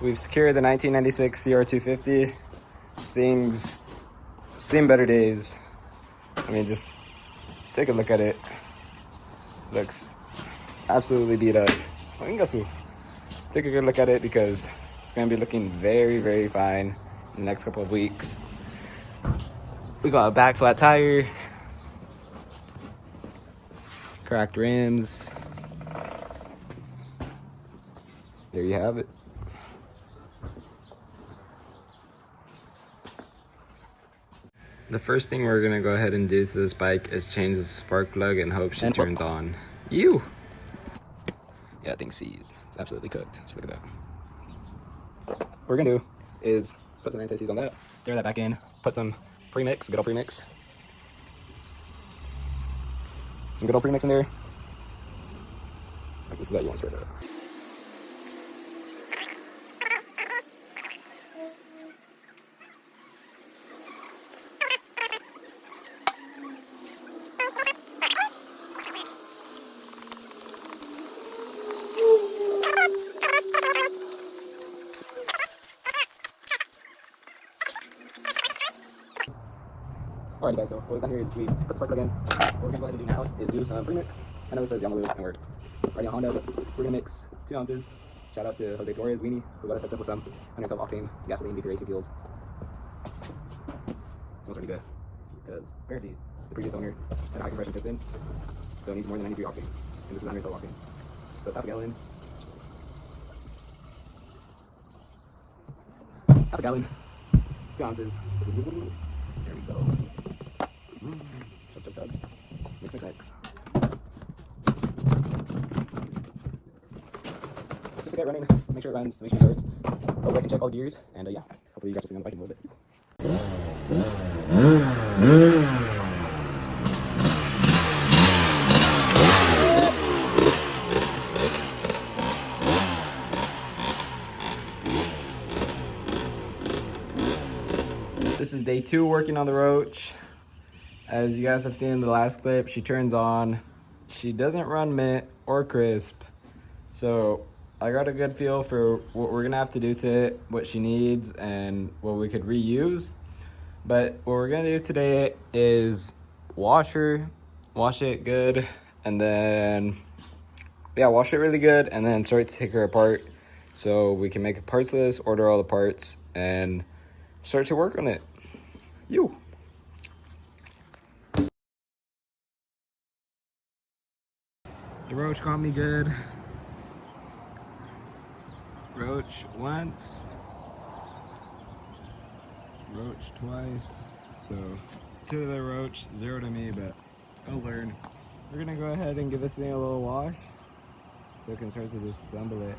We've secured the 1996 CR250. This thing's seen better days. I mean, just take a look at it. Looks absolutely beat up. Take a good look at it because it's gonna be looking very, very fine in the next couple of weeks. We got a back flat tire, cracked rims. There you have it. The first thing we're gonna go ahead and do to this bike is change the spark plug and hope she turns on. Yeah, that thing sees. It's absolutely cooked. Just look at that. What we're gonna do is put some anti-seize on that, throw that back in, put some premix, good old premix. Some good old premix in there. Like this is how you want to spread that. Alright guys, so what we've done here is we put the spark plug in. What we're going to go ahead and do now is do some premix. I know it says Yamaha and we're already on Honda, but we're going to mix 2 ounces. Shout out to Jose Flores, Weenie, who got us set up with some 112 octane gasoline BP racing fuels. Smells pretty good because apparently the previous owner had a high compression piston, so it needs more than 93 octane. And this is 112 octane. So it's half a gallon. Half a gallon, 2 ounces. There we go. Chug, chug, chug. Mix, mix, mix. Just to get running, make sure it runs, make sure it starts. Hopefully I can check all gears, and yeah, hopefully you guys will see on the bike in a little bit. This is day 2 working on the Roach. As you guys have seen in the last clip, she turns on. She doesn't run mint or crisp. So I got a good feel for what we're gonna have to do to it, what she needs, and what we could reuse. But what we're gonna do today is wash her, wash it good, and then, yeah, wash it really good, and then start to take her apart so we can make a parts list, order all the parts, and start to work on it. You. The Roach got me good. Roach once. Roach twice. So 2 to the Roach, 0 to me, but I'll learn. We're gonna go ahead and give this thing a little wash so we can start to disassemble it.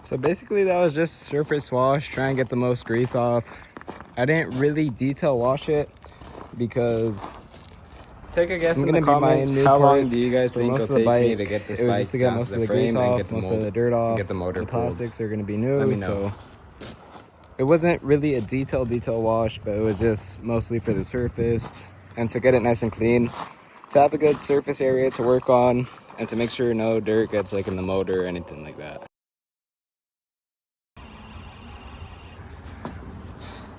So basically that was just surface wash, try and get the most grease off. I didn't really detail wash it because take a guess in the comments, how long do you guys think it'll take me to get this bike down to the frame and get the most of the dirt off, get the motor pulled. The plastics are going to be new, so it wasn't really a detailed wash, but it was just mostly for the surface and to get it nice and clean, to have a good surface area to work on, and to make sure no dirt gets like in the motor or anything like that.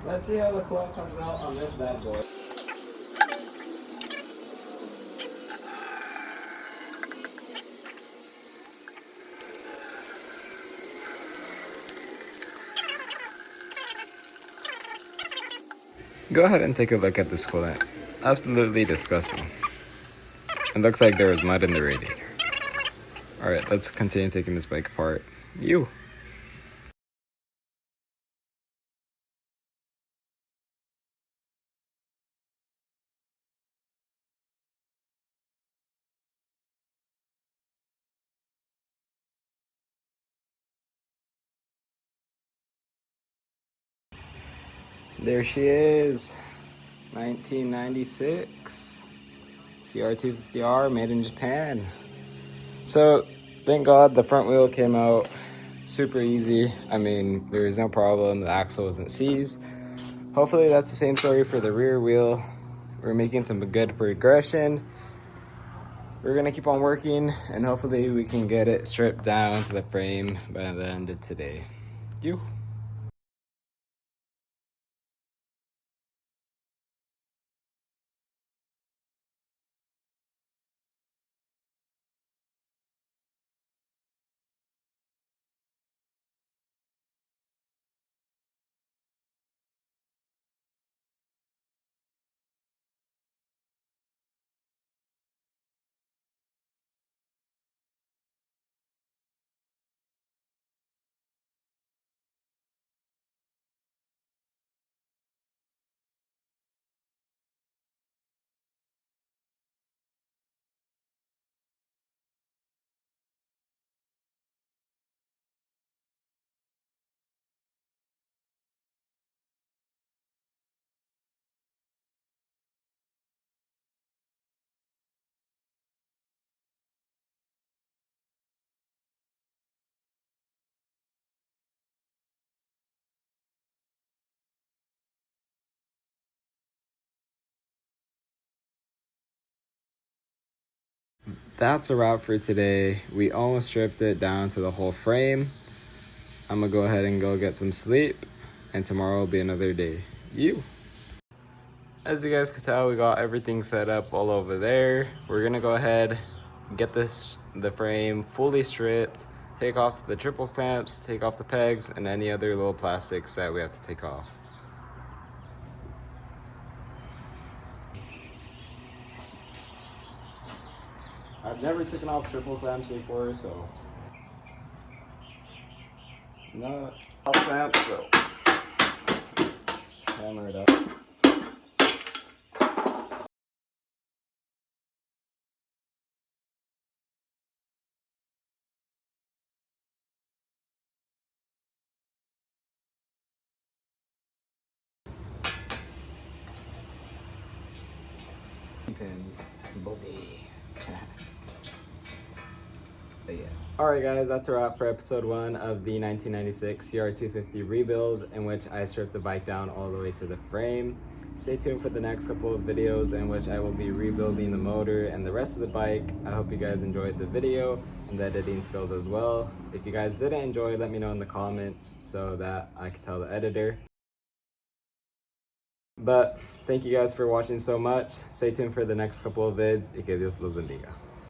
Let's see how the coolant comes out on this bad boy. Go ahead and take a look at this coolant. Absolutely disgusting. It looks like there was mud in the radiator. Alright, let's continue taking this bike apart. You! There she is, 1996 CR250R, made in Japan. So thank God the front wheel came out super easy. I mean, there was no problem. The axle wasn't seized. Hopefully that's the same story for the rear wheel. We're making some good progression. We're gonna keep on working and hopefully we can get it stripped down to the frame by the end of today. You. That's a wrap for today. We almost stripped it down to the whole frame. I'm gonna go ahead and go get some sleep, and tomorrow will be another day. You. As you guys can tell, we got everything set up all over there. We're gonna go ahead, get the frame fully stripped, take off the triple clamps, take off the pegs, and any other little plastics that we have to take off. I've never taken off triple clamps before, so no off clamps, so hammer it up. Pins, Bobby. But yeah. Alright guys, that's a wrap for episode 1 of the 1996 CR250 rebuild, in which I stripped the bike down all the way to the frame. Stay tuned for the next couple of videos in which I will be rebuilding the motor and the rest of the bike. I hope you guys enjoyed the video and the editing skills as well. If you guys didn't enjoy, let me know in the comments so that I can tell the editor. But thank you guys for watching so much. Stay tuned for the next couple of vids. Y que Dios los bendiga.